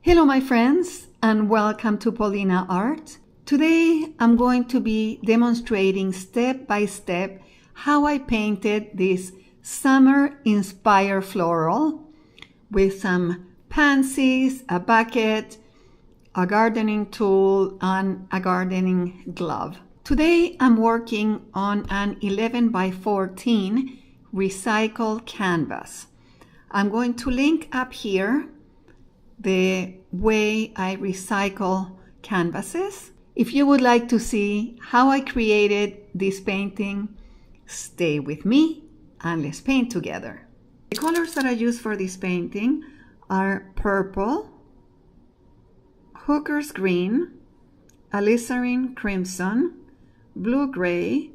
Hello my friends and welcome to Paulina Art. Today I'm going to be demonstrating step by step how I painted this summer inspired floral with some pansies, a bucket, a gardening tool and a gardening glove. Today I'm working on an 11 by 14 recycled canvas. I'm going to link up here the way I recycle canvases. If you would like to see how I created this painting, stay with me and let's paint together. The colors that I use for this painting are purple, hooker's green, alizarin crimson, blue-gray,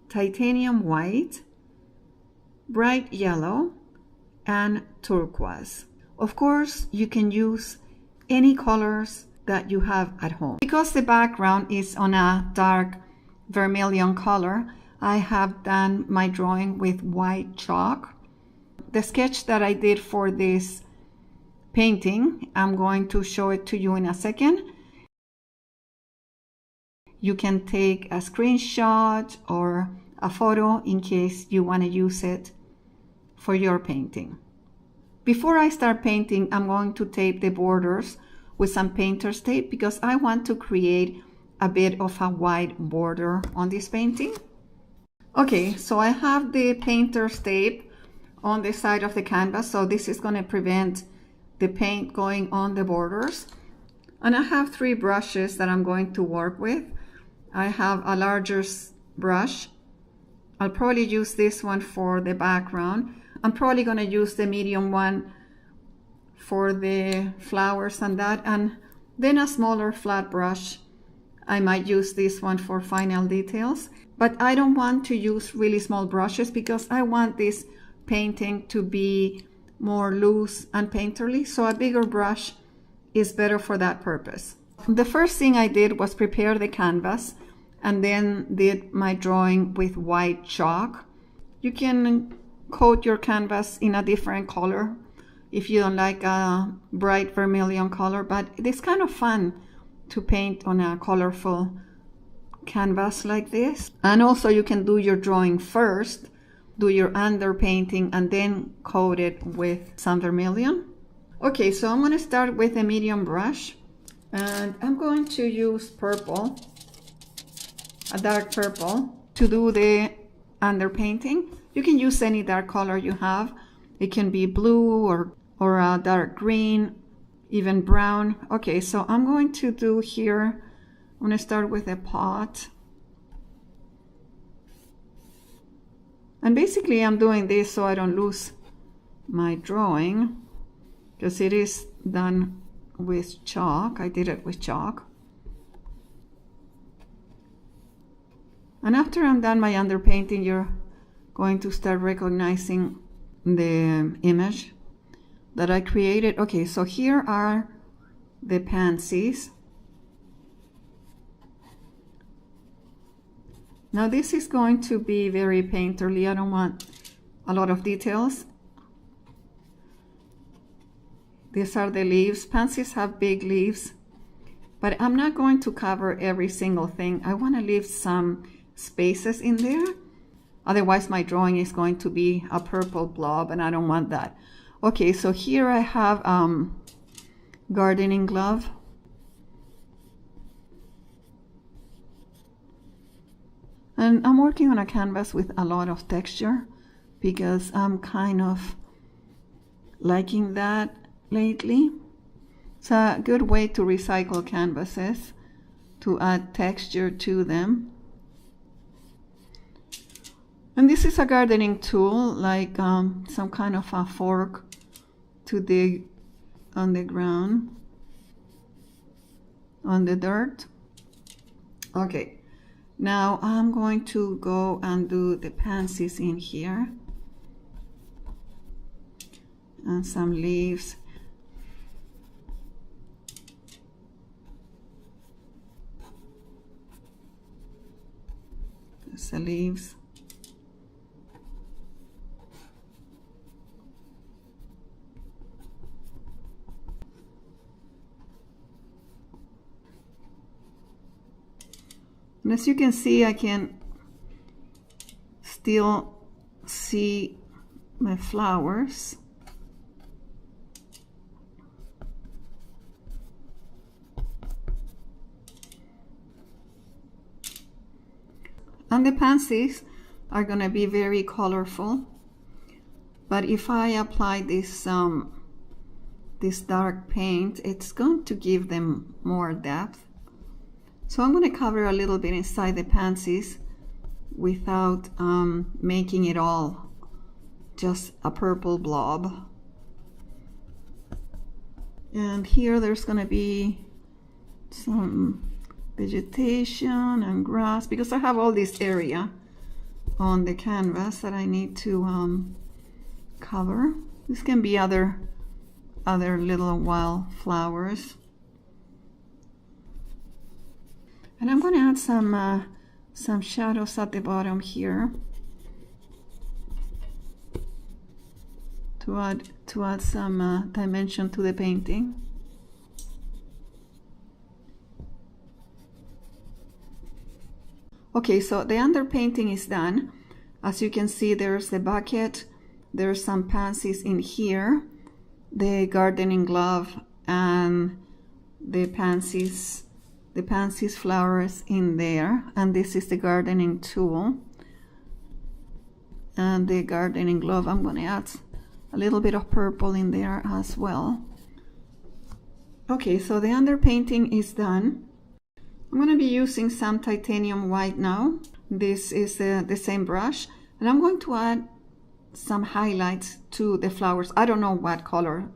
titanium white, bright yellow, and turquoise. Of course, you can use any colors that you have at home. Because the background is on a dark vermilion color, I have done my drawing with white chalk. The sketch that I did for this painting, I'm going to show it to you in a second. You can take a screenshot or a photo in case you want to use it for your painting. Before I start painting, I'm going to tape the borders with some painter's tape because I want to create a bit of a white border on this painting. Okay, so I have the painter's tape on the side of the canvas, so this is going to prevent the paint going on the borders. And I have 3 brushes that I'm going to work with. I have a larger brush. I'll probably use this one for the background. I'm probably going to use the medium one for the flowers and that, and then a smaller flat brush. I might use this one for final details, but I don't want to use really small brushes because I want this painting to be more loose and painterly, so a bigger brush is better for that purpose. The first thing I did was prepare the canvas and then did my drawing with white chalk. You can coat your canvas in a different color if you don't like a bright vermilion color, but it's kind of fun to paint on a colorful canvas like this. And also you can do your drawing first, do your underpainting, and then coat it with some vermilion. Okay, so I'm going to start with a medium brush and I'm going to use purple, a dark purple, to do the underpainting. You can use any dark color you have. It can be blue or a dark green, even brown. Okay, so I'm going to do here, I'm going to start with a pot. And basically I'm doing this so I don't lose my drawing because it is done with chalk. I did it with chalk. And after I'm done my underpainting, you're going to start recognizing the image that I created. Okay, so here are the pansies. Now this is going to be very painterly. I don't want a lot of details. These are the leaves. Pansies have big leaves, but I'm not going to cover every single thing. I want to leave some spaces in there. Otherwise my drawing is going to be a purple blob and I don't want that. Okay, so here I have gardening glove. And I'm working on a canvas with a lot of texture because I'm kind of liking that lately. It's a good way to recycle canvases, to add texture to them. And this is a gardening tool, like some kind of a fork to dig on the ground, on the dirt. Okay, now I'm going to go and do the pansies in here. And some leaves. There's the leaves. And as you can see, I can still see my flowers. And the pansies are going to be very colorful. But if I apply this dark paint, it's going to give them more depth. So I'm going to cover a little bit inside the pansies without making it all just a purple blob. And here there's going to be some vegetation and grass, because I have all this area on the canvas that I need to cover. This can be other little wildflowers. And I'm going to add some shadows at the bottom here to add some dimension to the painting. Okay, so the underpainting is done. As you can see, there's the bucket, there's some pansies in here, the gardening glove, and the pansies flowers in there, and this is the gardening tool and the gardening glove. I'm going to add a little bit of purple in there as well. Okay, so the underpainting is done. I'm going to be using some titanium white now. This is the same brush, and I'm going to add some highlights to the flowers. I don't know what color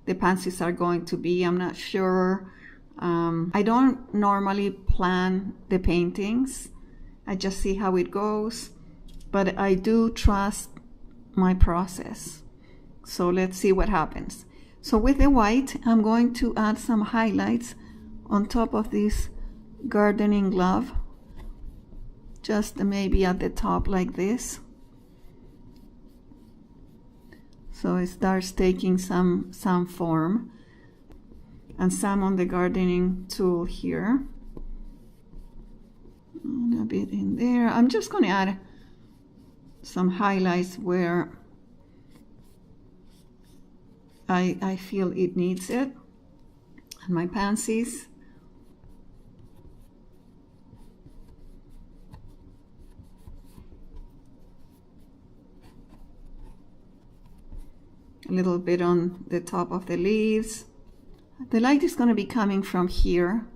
the pansies are going to be. I'm not sure. I don't normally plan the paintings. I just see how it goes, but I do trust my process. So let's see what happens. So with the white, I'm going to add some highlights on top of this gardening glove, just maybe at the top like this, so it starts taking some form, and some on the gardening tool here, and a bit in there. I'm just going to add some highlights where I feel it needs it. And my pansies, a little bit on the top of the leaves. The light is going to be coming from here,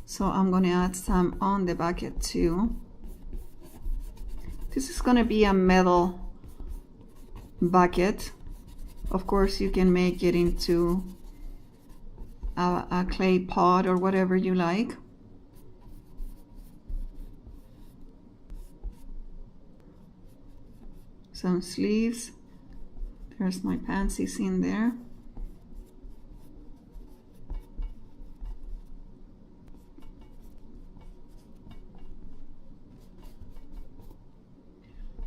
so I'm going to add some on the bucket too. This is going to be a metal bucket. Of course, you can make it into a clay pot or whatever you like. Some sleeves. There's my pansies in there.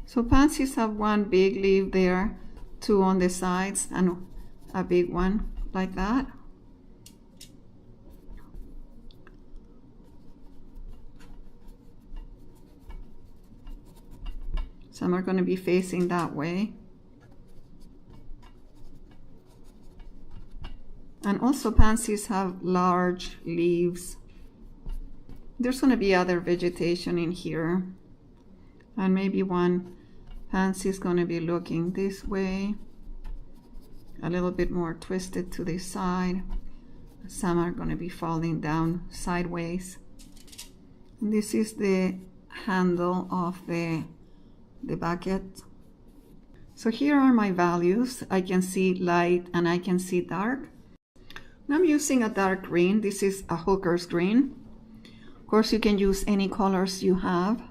So pansies have one big leaf there, two on the sides, and a big one like that. Some are going to be facing that way. And also pansies have large leaves. There's going to be other vegetation in here. And maybe one pansy is going to be looking this way, a little bit more twisted to this side. Some are going to be falling down sideways. And this is the handle of the bucket. So here are my values. I can see light and I can see dark. And I'm using a dark green. This is a hooker's green. Of course, you can use any colors you have.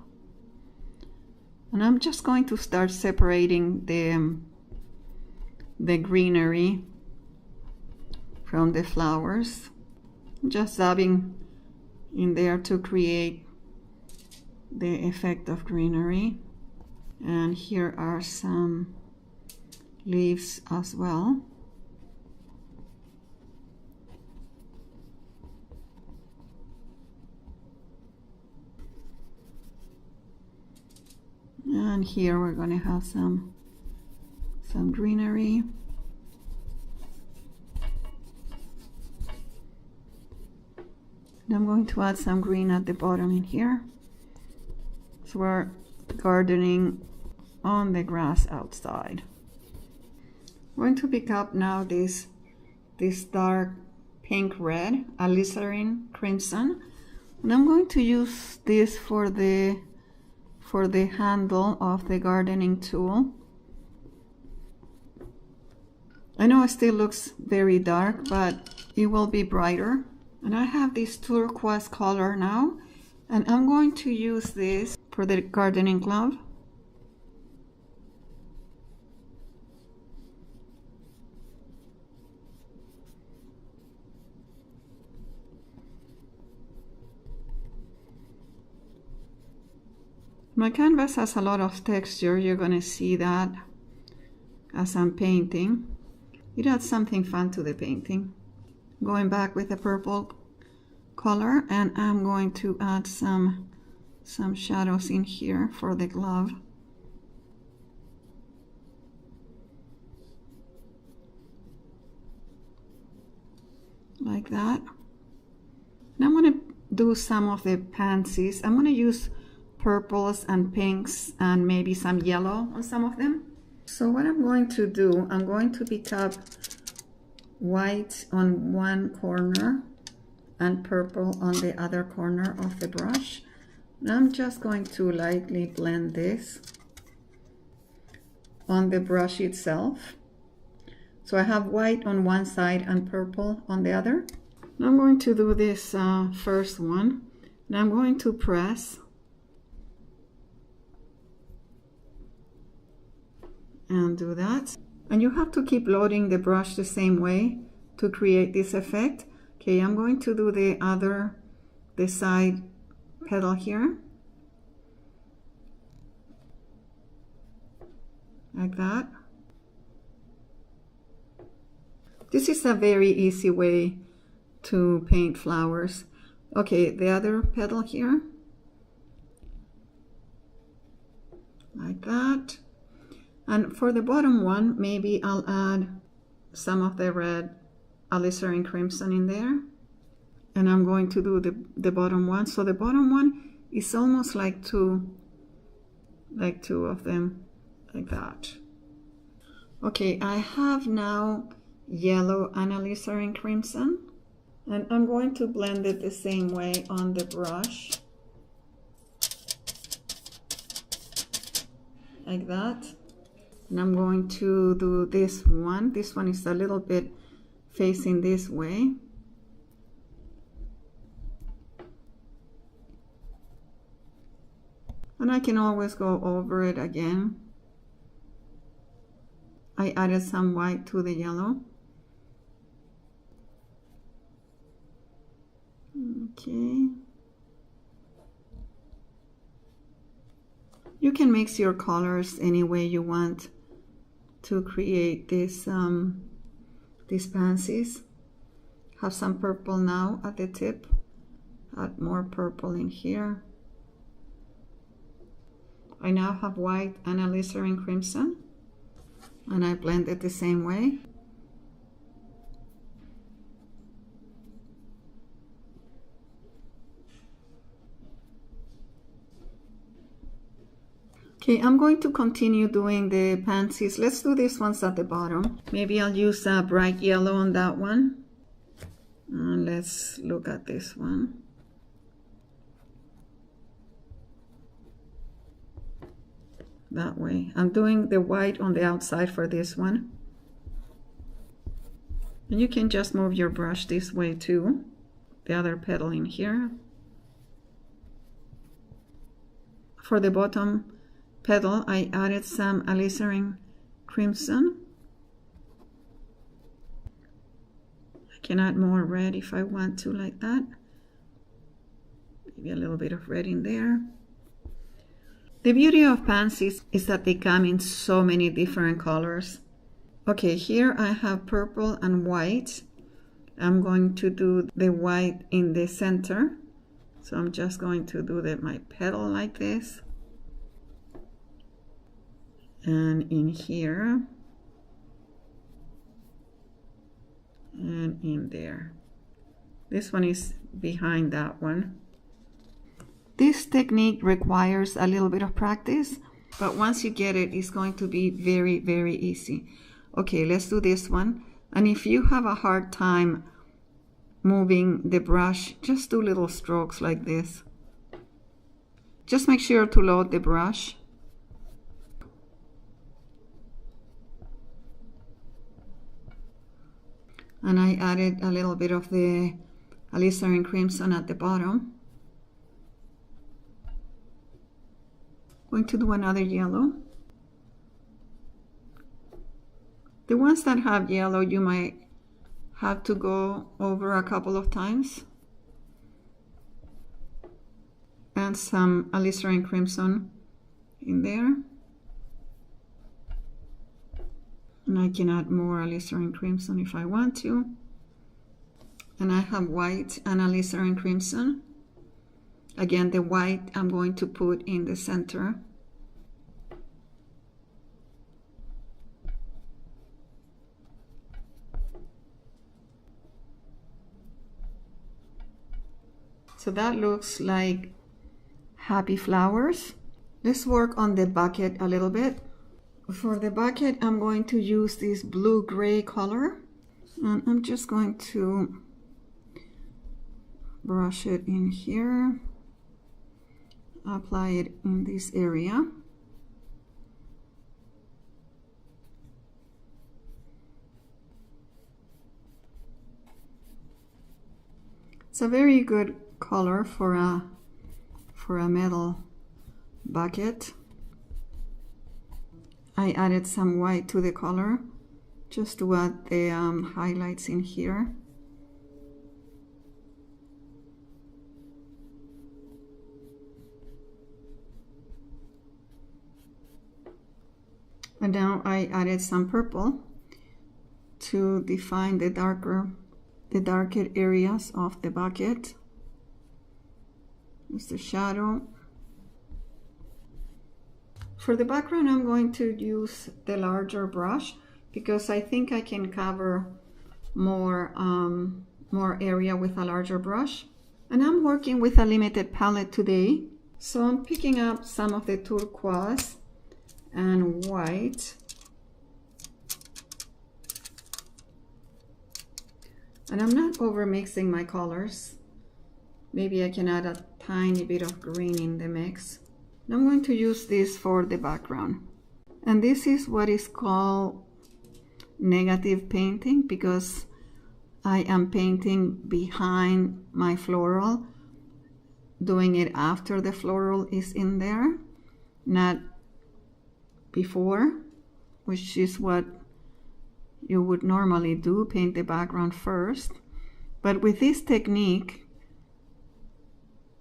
And I'm just going to start separating the greenery from the flowers. Just dabbing in there to create the effect of greenery. And here are some leaves as well. And here we're going to have some greenery. And I'm going to add some green at the bottom in here. So we're gardening on the grass outside. I'm going to pick up now this dark pink red, alizarin crimson, and I'm going to use this for the handle of the gardening tool. I know it still looks very dark, but it will be brighter. And I have this turquoise color now, and I'm going to use this for the gardening glove. My canvas has a lot of texture. You're going to see that as I'm painting. It adds something fun to the painting. Going back with a purple color, and I'm going to add some shadows in here for the glove. Like that. And I'm going to do some of the pansies. I'm going to use purples and pinks and maybe some yellow on some of them. So what I'm going to do, I'm going to pick up white on one corner and purple on the other corner of the brush. And I'm just going to lightly blend this on the brush itself. So I have white on one side and purple on the other. And I'm going to do this first one, and I'm going to press and do that. And you have to keep loading the brush the same way to create this effect. Okay, I'm going to do the side petal here. Like that. This is a very easy way to paint flowers. Okay, the other petal here. Like that. And for the bottom one, maybe I'll add some of the red alizarin crimson in there. And I'm going to do the bottom one. So the bottom one is almost like two of them, like that. Okay, I have now yellow and alizarin crimson. And I'm going to blend it the same way on the brush. Like that. And I'm going to do this one. This one is a little bit facing this way. And I can always go over it again. I added some white to the yellow. Okay. You can mix your colors any way you want to create this these pansies. Have some purple now at the tip. Add more purple in here. I now have white and alizarin crimson, and I blend it the same way. Okay, I'm going to continue doing the pansies. Let's do these ones at the bottom. Maybe I'll use a bright yellow on that one. Let's look at this one. That way. I'm doing the white on the outside for this one. And you can just move your brush this way too. The other petal in here. For the bottom petal, I added some alizarin crimson. I can add more red if I want to, like that. Maybe a little bit of red in there. The beauty of pansies is that they come in so many different colors. Okay, here I have purple and white. I'm going to do the white in the center. So I'm just going to do my petal like this. and in here and in there. This one is behind that one. This technique requires a little bit of practice, but once you get it, it's going to be very, very easy. Okay, let's do this one. And if you have a hard time moving the brush, just do little strokes like this. Just make sure to load the brush. And I added a little bit of the alizarin crimson at the bottom. Going to do another yellow. The ones that have yellow, you might have to go over a couple of times. And some alizarin crimson in there. And I can add more alizarin crimson if I want to. And I have white and alizarin crimson. Again, the white I'm going to put in the center. So that looks like happy flowers. Let's work on the bucket a little bit. For the bucket, I'm going to use this blue-gray color. And I'm just going to brush it in here. Apply it in this area. It's a very good color for a metal bucket. I added some white to the color just to add the highlights in here. And now I added some purple to define the darker areas of the bucket. There's the shadow. For the background, I'm going to use the larger brush because I think I can cover more area with a larger brush. And I'm working with a limited palette today. So I'm picking up some of the turquoise and white. And I'm not over mixing my colors. Maybe I can add a tiny bit of green in the mix. And I'm going to use this for the background. And this is what is called negative painting because I am painting behind my floral, doing it after the floral is in there, not before, which is what you would normally do, paint the background first. But with this technique,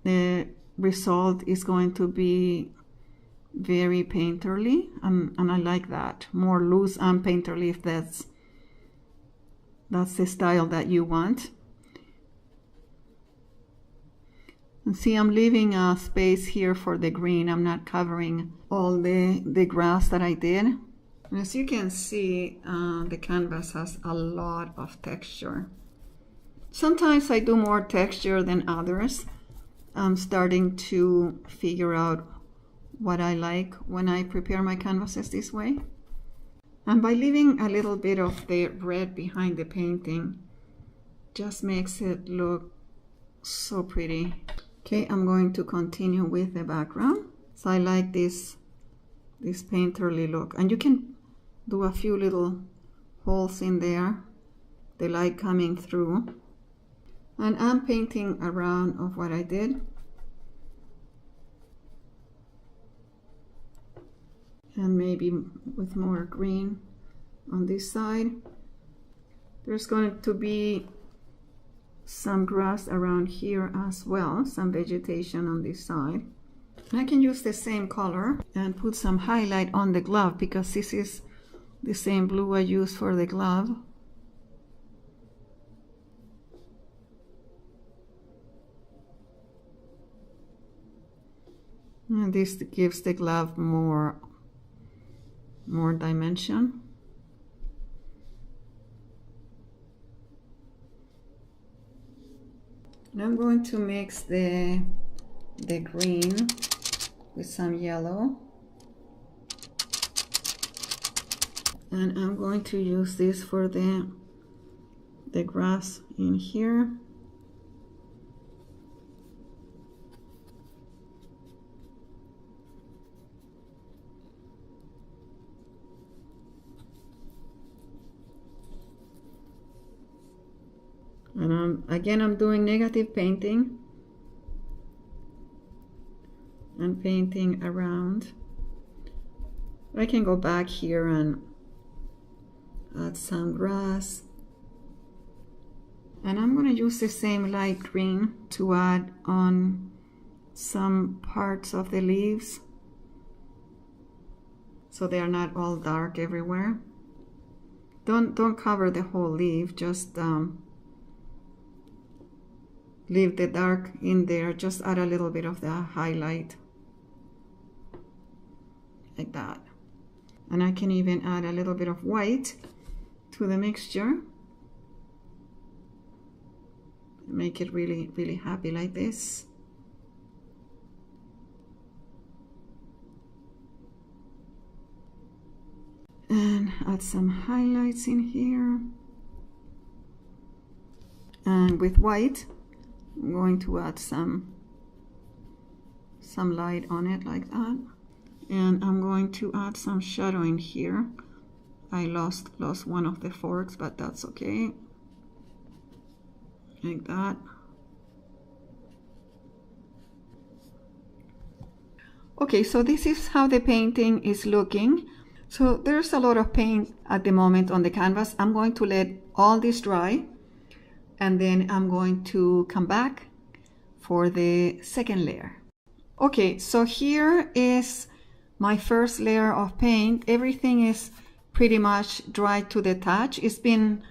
the result is going to be very painterly, and I like that. More loose and painterly if that's the style that you want. And see, I'm leaving a space here for the green. I'm not covering all the grass that I did. And as you can see, the canvas has a lot of texture. Sometimes I do more texture than others. I'm starting to figure out what I like when I prepare my canvases this way. And by leaving a little bit of the red behind the painting, just makes it look so pretty. Okay, I'm going to continue with the background. So I like this painterly look. And you can do a few little holes in there, the light coming through. And I'm painting around of what I did. And maybe with more green on this side. There's going to be some grass around here as well, some vegetation on this side. And I can use the same color and put some highlight on the glove because this is the same blue I used for the glove. And this gives the glove more more dimension. And I'm going to mix the green with some yellow. And I'm going to use this for the grass in here. And again, I'm doing negative painting and painting around. I can go back here and add some grass. And I'm going to use the same light green to add on some parts of the leaves, so they are not all dark everywhere. Don't cover the whole leaf, just leave the dark in there. Just add a little bit of the highlight like that. And I can even add a little bit of white to the mixture. Make it really happy like this. And add some highlights in here. And with white, I'm going to add some light on it like that. And I'm going to add some shadow in here. I lost one of the forks, but that's okay. Like that. Okay, so this is how the painting is looking. So there's a lot of paint at the moment on the canvas. I'm going to let all this dry, and then I'm going to come back for the second layer. Okay, so here is my first layer of paint. Everything is pretty much dry to the touch. It's been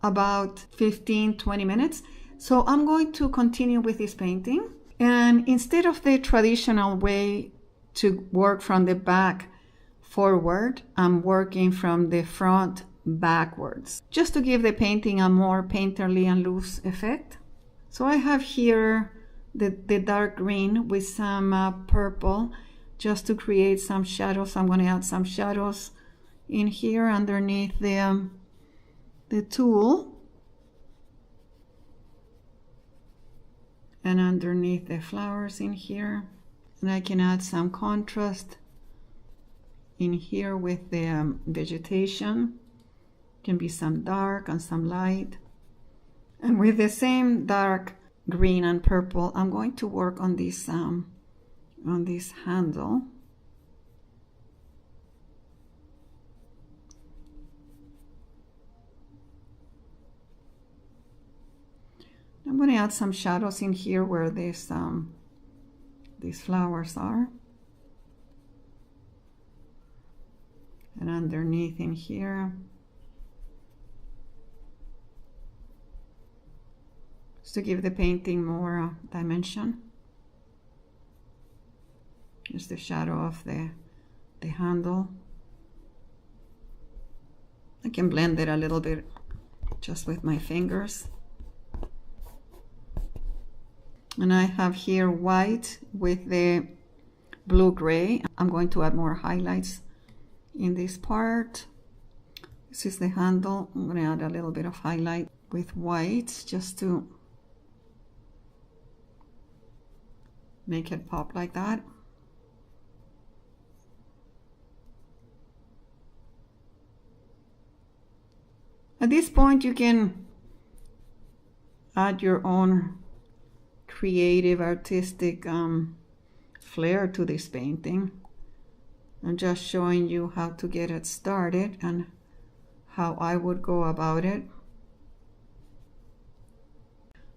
about 15-20 minutes. So I'm going to continue with this painting. And instead of the traditional way to work from the back forward, I'm working from the front backwards, just to give the painting a more painterly and loose effect. So I have here the dark green with some purple, just to create some shadows. I'm going to add some shadows in here underneath the tool and underneath the flowers in here. And I can add some contrast in here with the vegetation. Can be some dark and some light. And with the same dark green and purple, I'm going to work on this handle. I'm going to add some shadows in here where these flowers are. And underneath in here. Just to give the painting more dimension. Just the shadow of the handle. I can blend it a little bit just with my fingers. And I have here white with the blue-gray. I'm going to add more highlights in this part. This is the handle. I'm going to add a little bit of highlight with white just to make it pop like that. At this point, you can add your own creative, artistic flair to this painting. I'm just showing you how to get it started and how I would go about it.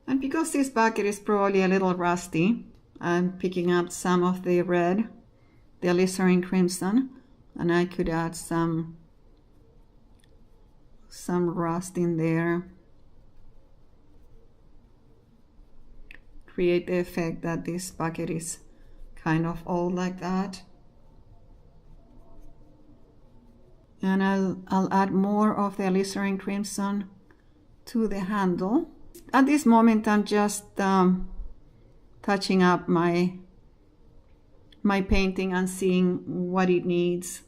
And because this bucket is probably a little rusty, I'm picking up some of the red, the alizarin crimson, and I could add some rust in there. Create the effect that this bucket is kind of old like that. And I'll add more of the alizarin crimson to the handle. At this moment, I'm just touching up my painting and seeing what it needs.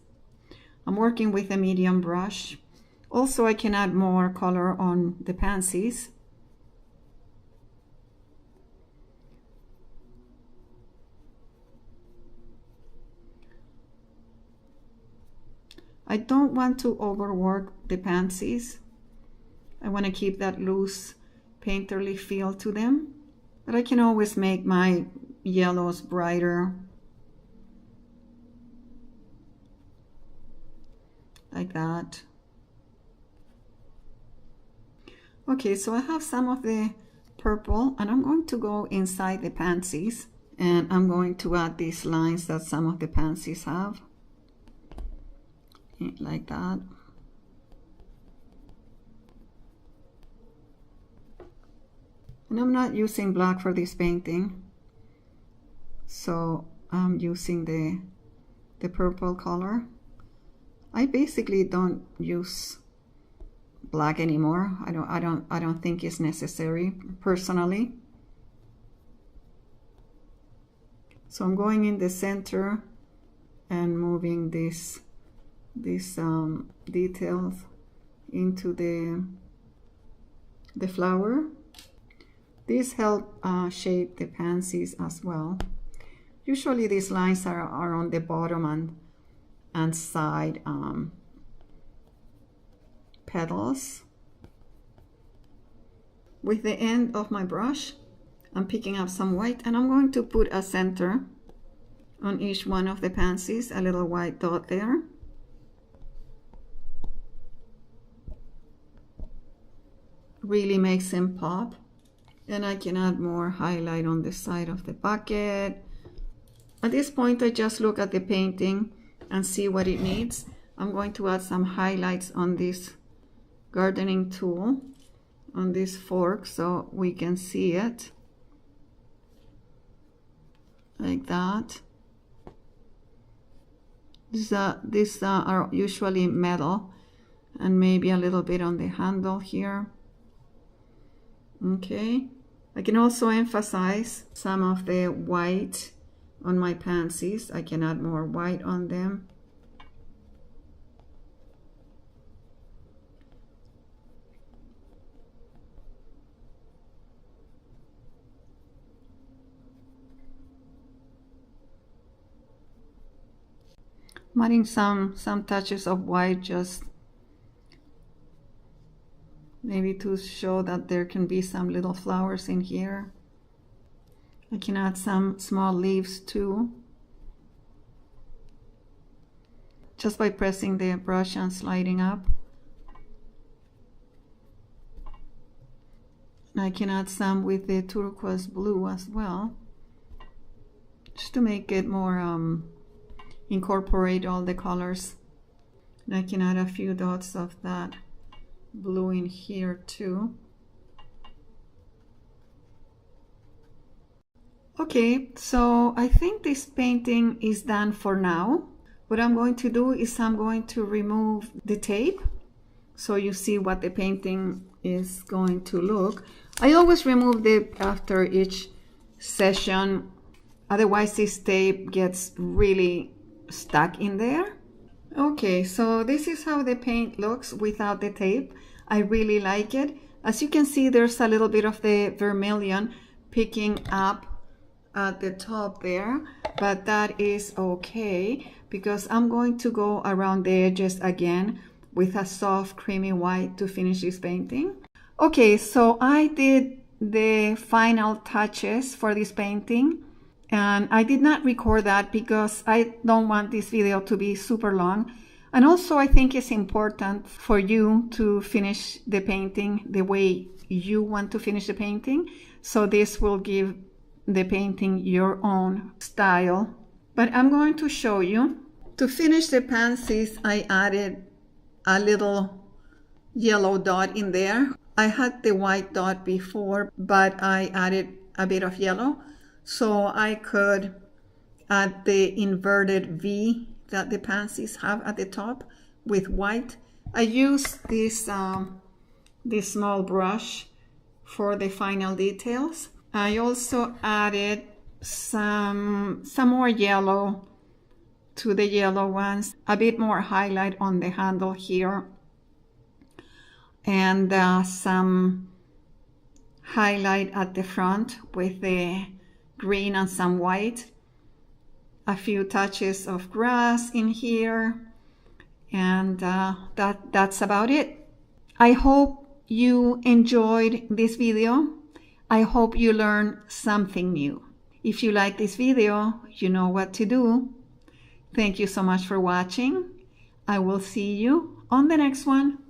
I'm working with a medium brush. Also, I can add more color on the pansies. I don't want to overwork the pansies. I want to keep that loose painterly feel to them. But I can always make my yellows brighter. Like that. Okay, so I have some of the purple and I'm going to go inside the pansies and I'm going to add these lines that some of the pansies have. Like that. And I'm not using black for this painting, so I'm using the purple color. I basically don't use black anymore. I don't think it's necessary personally. So I'm going in the center and moving these details into the flower. These help shape the pansies as well. Usually these lines are on the bottom and side petals. With the end of my brush, I'm picking up some white and I'm going to put a center on each one of the pansies, a little white dot there. Really makes them pop. And I can add more highlight on the side of the bucket. At this point, I just look at the painting and see what it needs. I'm going to add some highlights on this gardening tool, on this fork, so we can see it. Like that. These are usually metal, and maybe a little bit on the handle here. Okay, I can also emphasize some of the white on my pansies. I can add more white on them. I'm adding some touches of white, just maybe to show that there can be some little flowers in here. I can add some small leaves too, just by pressing the brush and sliding up. And I can add some with the turquoise blue as well, just to make it more incorporate all the colors. And I can add a few dots of that blue in here too. Okay, so I think this painting is done for now. What I'm going to do is I'm going to remove the tape so you see what the painting is going to look. I always remove it after each session, otherwise this tape gets really stuck in there. Okay, so this is how the paint looks without the tape. I really like it. As you can see, there's a little bit of the vermilion picking up at the top there, but that is okay because I'm going to go around the edges again with a soft creamy white to finish this painting. Okay, so I did the final touches for this painting. And I did not record that because I don't want this video to be super long. And also I think it's important for you to finish the painting the way you want to finish the painting. So this will give the painting your own style. But I'm going to show you. To finish the pansies, I added a little yellow dot in there. I had the white dot before, but I added a bit of yellow. So I could add the inverted V that the pansies have at the top with white. I use this small brush for the final details. I also added some more yellow to the yellow ones, a bit more highlight on the handle here, and some highlight at the front with the green and some white. A few touches of grass in here, and that's about it. I hope you enjoyed this video. I hope you learned something new. If you like this video, you know what to do. Thank you so much for watching. I will see you on the next one.